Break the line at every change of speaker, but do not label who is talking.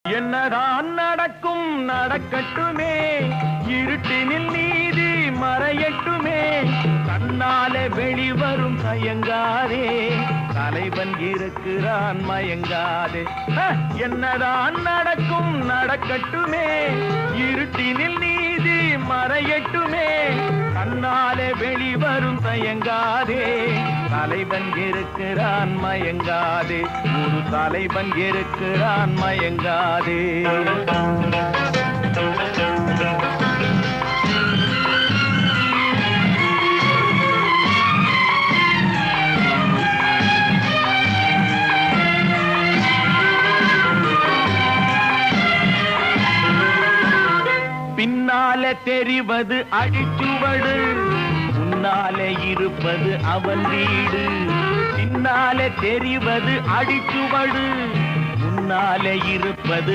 என்னதான் நடக்கும் நடக்கட்டுமே, இருட்டினில் நீதி மறையட்டுமே, கண்ணாலே வெளிவரும் தயங்காதே, தலைவன் இருக்கிறான் மயங்காதே. என்னதான் நடக்கும் நடக்கட்டுமே, இருட்டினில் நீதி மறையட்டுமே, கண்ணாலே வெளிவரும் தயங்காதே, தலைவன் இருக்கிறான் மயங்காதே, ஒரு தலைவன் இருக்கிறான் மயங்காதே. பின்னாலே தெரிவது அடிச்சுவடு, முன்னாலே இருப்பது அவன் வீடு. பின்னாலே தெரிவது அடிச்சுவடு, முன்னாலே இருப்பது